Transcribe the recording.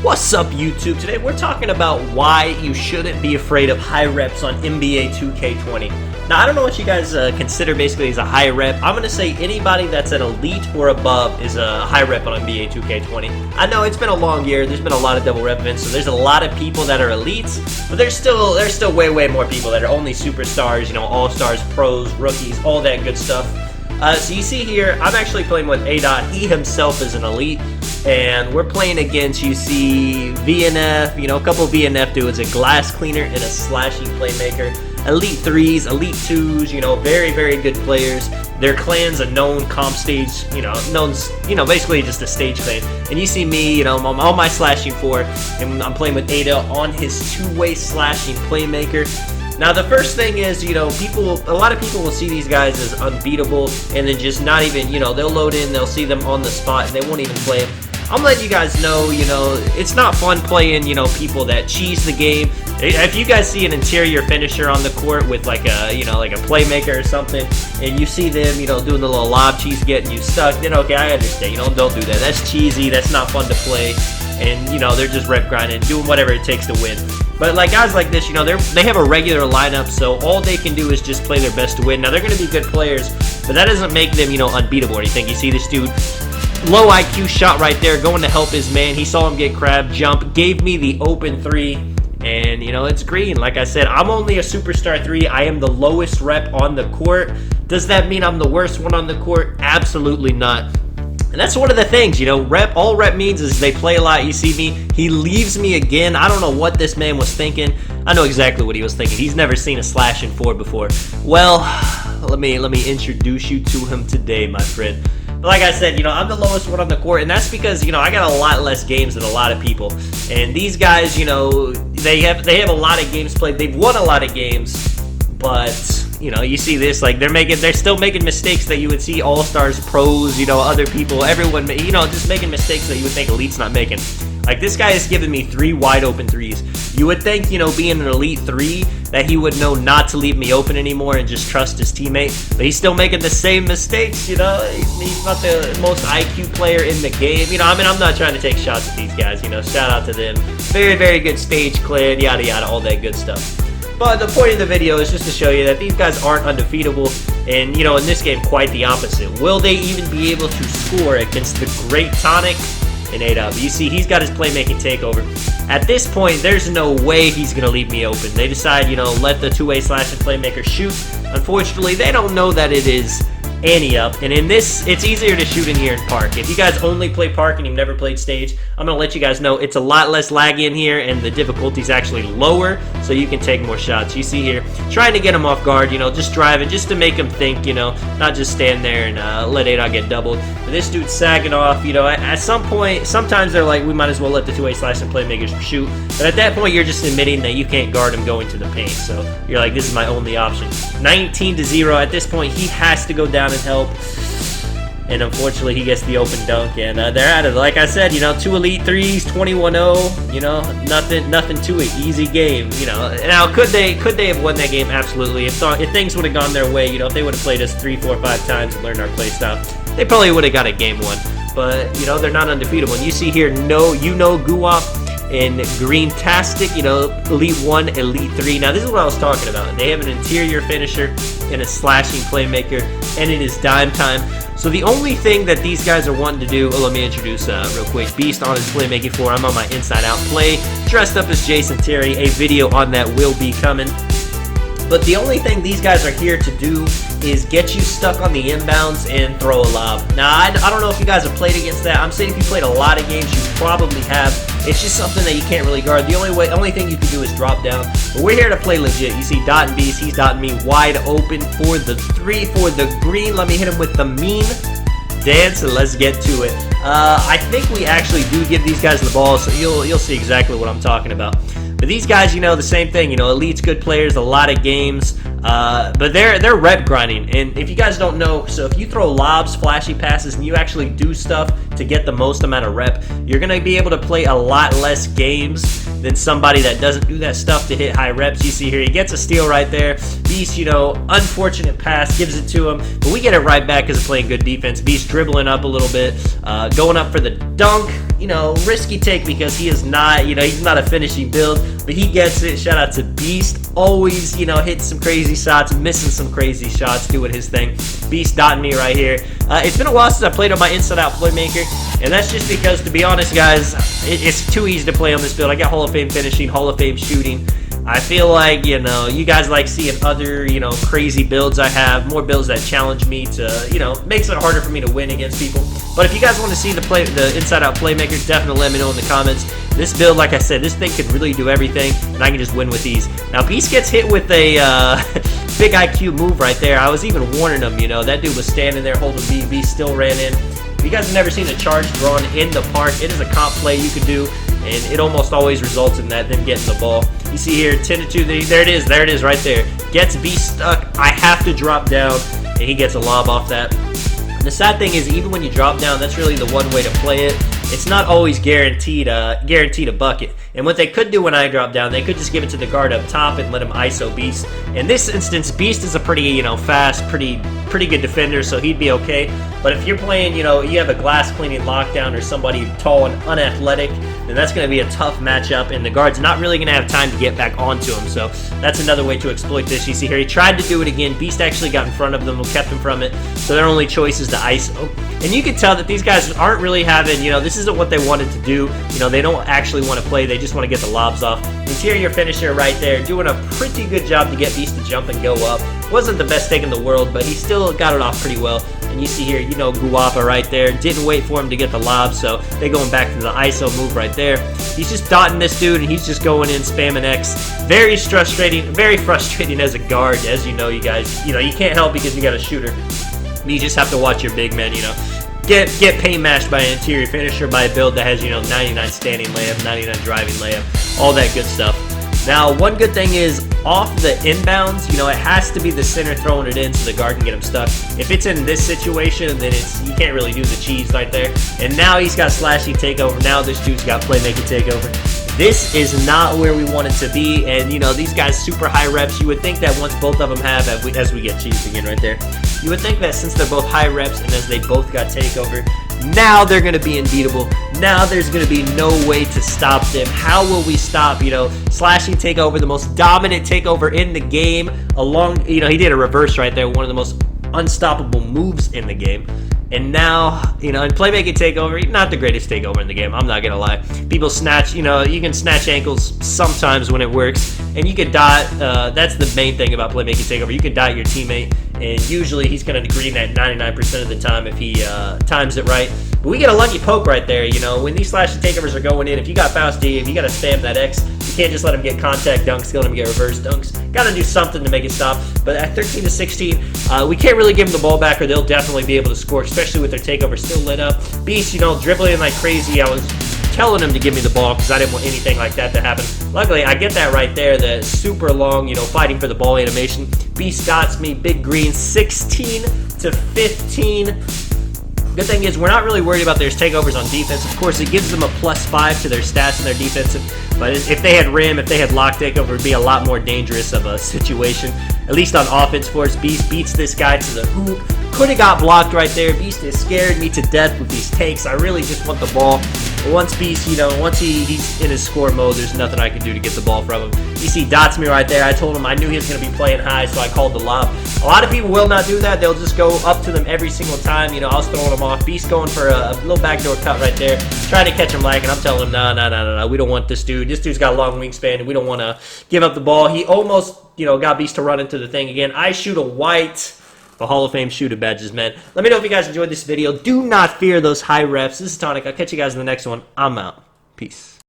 What's up, YouTube? Today we're talking about why you shouldn't be afraid of high reps on NBA 2K20. Now, I don't know what you guys consider basically as a high rep. I'm going to say anybody that's an elite or above is a high rep on NBA 2K20. I know it's been a long year. There's been a lot of double rep events, so there's a lot of people that are elites, but there's still way more people that are only superstars, you know, all-stars, pros, rookies, all that good stuff. So you see here, I'm actually playing with A-Dot. He himself is an elite, and we're playing against, you see, VNF, you know, a couple of VNF dudes, a glass cleaner and a slashing playmaker. Elite 3s, Elite 2s, you know, very good players. Their clan's a known comp stage, basically just a stage clan. And you see me, you know, I'm on my slashing 4, and I'm playing with Ada on his two-way slashing playmaker. Now, the first thing is, you know, a lot of people will see these guys as unbeatable and then just not even, you know, they'll load in, they'll see them on the spot, and they won't even play them. I'm letting you guys know, you know, it's not fun playing, you know, people that cheese the game. If you guys see an interior finisher on the court with like a, you know, like a playmaker or something, and you see them, you know, doing the little lob cheese getting you stuck, then okay, I understand, you know, don't do that. That's cheesy, that's not fun to play, and, you know, they're just rep grinding, doing whatever it takes to win. But like guys like this, you know, they have a regular lineup, so all they can do is just play their best to win. Now, they're going to be good players, but that doesn't make them, you know, unbeatable or anything. You see this dude, low IQ shot right there, going to help his man. He saw him get crab jump, gave me the open 3, and, you know, it's green. Like I said, I'm only a superstar 3. I am the lowest rep on the court. Does that mean I'm the worst one on the court? Absolutely not. And that's one of the things, you know, all rep means is they play a lot. You see me, he leaves me again. I don't know what this man was thinking. I know exactly what he was thinking. He's never seen a slashing 4 before. Well, let me introduce you to him today, my friend. But like I said, you know, I'm the lowest one on the court, and that's because, you know, I got a lot less games than a lot of people. And these guys, you know, they have a lot of games played. They've won a lot of games, but you know, you see this, like they're still making mistakes that you would see all-stars, pros, you know, other people, everyone, you know, just making mistakes that you would think elite's not making. Like, this guy has given me 3 wide open 3s. You would think, you know, being an elite 3, that he would know not to leave me open anymore and just trust his teammate, but he's still making the same mistakes, you know. He's not the most IQ player in the game, you know. I mean, I'm not trying to take shots at these guys, you know, shout out to them. Very good stage clan, yada yada, all that good stuff. But the point of the video is just to show you that these guys aren't undefeatable, and, you know, in this game, quite the opposite. Will they even be able to score against the great Tonic and A-Dub? You see, he's got his playmaking takeover. At this point, there's no way he's going to leave me open. They decide, you know, let the two-way slashing playmaker shoot. Unfortunately, they don't know that it is ante-up, and in this, it's easier to shoot in here in Park. If you guys only play Park and you've never played Stage, I'm going to let you guys know it's a lot less laggy in here, and the difficulty's actually lower, so you can take more shots. You see here, trying to get him off guard, you know, just driving, just to make him think, you know, not just stand there and let A-Dot get doubled. But this dude's sagging off, you know, at some point, sometimes they're like, we might as well let the two-way slash and playmakers shoot, but at that point, you're just admitting that you can't guard him going to the paint, so you're like, this is my only option. 19-0, at this point, he has to go down and help, and unfortunately he gets the open dunk, and they're at it. Like I said, you know, 2 elite 3s, 21-0, you know, nothing to it, easy game, you know. Now, could they have won that game? Absolutely. If things would have gone their way, you know, if they would have played us 3, 4, 5 times and learned our play style, they probably would have got a game 1. But, you know, they're not undefeatable. And you see here, Guwap and Green-tastic, you know, Elite 1, Elite 3. Now, this is what I was talking about. They have an interior finisher and a slashing playmaker, and it is dime time. So the only thing that these guys are wanting to do, let me introduce real quick. Beast on his playmaking 4. I'm on my inside-out play, dressed up as Jason Terry. A video on that will be coming. But the only thing these guys are here to do is get you stuck on the inbounds and throw a lob. Now, I don't know if you guys have played against that. I'm saying if you played a lot of games, you probably have. It's just something that you can't really guard. The only thing you can do is drop down. But we're here to play legit. You see Dot and Beast, he's dotting me wide open for the 3, for the green. Let me hit him with the mean dance, and let's get to it. I think we actually do give these guys the ball, so you'll see exactly what I'm talking about. But these guys, you know, the same thing. You know, Elite's good players, a lot of games, but they're rep grinding. And if you guys don't know, so if you throw lobs, flashy passes, and you actually do stuff to get the most amount of rep, you're going to be able to play a lot less games than somebody that doesn't do that stuff to hit high reps. You see here, he gets a steal right there. Beast, you know, unfortunate pass, gives it to him, but we get it right back because of playing good defense. Beast dribbling up a little bit, going up for the dunk. you know, risky take because he is not, you know, he's not a finishing build, but he gets it. Shout out to Beast. Always, you know, hitting some crazy shots, missing some crazy shots, doing his thing. Beast dotting me right here. It's been a while since I played on my Inside Out Playmaker, and that's just because, to be honest, guys, it's too easy to play on this build. I got Hall of Fame finishing, Hall of Fame shooting. I feel like, you know, you guys like seeing other, you know, crazy builds I have, more builds that challenge me to, you know, makes it harder for me to win against people. But if you guys want to see the Inside Out Playmakers, definitely let me know in the comments. This build, like I said, this thing could really do everything, and I can just win with these. Now, Beast gets hit with a big IQ move right there. I was even warning him, you know, that dude was standing there holding B. Beast still ran in. If you guys have never seen a charge drawn in the park, it is a comp play you can do, and it almost always results in them getting the ball. You see here, 10-2, there it is right there. Gets Beast stuck, I have to drop down, and he gets a lob off that. And the sad thing is, even when you drop down, that's really the one way to play it. It's not always guaranteed a bucket. And what they could do when I drop down, they could just give it to the guard up top and let him ISO Beast. In this instance, Beast is a pretty, you know, fast, pretty good defender, so he'd be okay. But if you're playing, you know, you have a glass cleaning lockdown or somebody tall and unathletic, then that's going to be a tough matchup, and the guard's not really going to have time to get back onto him. So that's another way to exploit this. You see here, he tried to do it again. Beast actually got in front of them and kept him from it. So their only choice is to ISO. And you can tell that these guys aren't really having, you know, this isn't what they wanted to do. You know, they don't actually want to play. They just want to get the lobs off. Interior finisher right there, doing a pretty good job to get Beast to jump and go up. Wasn't the best take in the world, but he still got it off pretty well. And you see here, you know, Guapa right there. Didn't wait for him to get the lob, so they're going back to the ISO move right there. He's just dotting this dude, and he's just going in, spamming X. Very frustrating as a guard, as you know, you guys. You know, you can't help because you got a shooter. You just have to watch your big men, you know. Get paint mashed by an interior finisher by a build that has, you know, 99 standing layup, 99 driving layup, all that good stuff. Now, one good thing is, off the inbounds, you know, it has to be the center throwing it in so the guard can get him stuck. If it's in this situation, then you can't really do the cheese right there. And now he's got slashy takeover. Now this dude's got playmaking takeover. This is not where we want it to be, and, you know, these guys super high reps. You would think that once both of them have, as we get cheesed again right there, you would think that since they're both high reps and as they both got takeover, now they're going to be unbeatable. Now there's going to be no way to stop them. How will we stop, you know, slashing takeover, the most dominant takeover in the game, along, you know, he did a reverse right there, one of the most unstoppable moves in the game. And now, you know, in playmaking takeover, not the greatest takeover in the game, I'm not going to lie. People snatch, you know, you can snatch ankles sometimes when it works, and you can dot, that's the main thing about playmaking takeover, you can dot your teammate, and usually he's going to green that 99% of the time if he times it right. But we get a lucky poke right there, you know, when these slashing takeovers are going in, if you got bounce D, if you got to spam that X, you can't just let him get contact dunks, let him get reverse dunks. Got to do something to make it stop. But at 13-16, we can't really give them the ball back, or they'll definitely be able to score, especially with their takeover still lit up. Beast, you know, dribbling like crazy. I was telling him to give me the ball because I didn't want anything like that to happen. Luckily, I get that right there, the super long, you know, fighting for the ball animation. Beast dots me, big green, 16-15. Good thing is, we're not really worried about their takeovers on defense. Of course, it gives them a +5 to their stats and their defensive. But if they had rim, if they had lock takeover, it would be a lot more dangerous of a situation. At least on offense for us, Beast beats this guy to the hoop. Could have got blocked right there. Beast has scared me to death with these takes. I really just want the ball. But once Beast, you know, once he's in his score mode, there's nothing I can do to get the ball from him. You see dots me right there. I told him I knew he was going to be playing high, so I called the lob. A lot of people will not do that. They'll just go up to them every single time. You know, I was throwing them off. Beast going for a little backdoor cut right there. Trying to catch him lagging. I'm telling him, no. We don't want this dude. This dude's got a long wingspan, and we don't want to give up the ball. He almost, you know, got Beast to run into the thing again. I shoot a white. The Hall of Fame shooter badges, man. Let me know if you guys enjoyed this video. Do not fear those high reps. This is Tonic. I'll catch you guys in the next one. I'm out. Peace.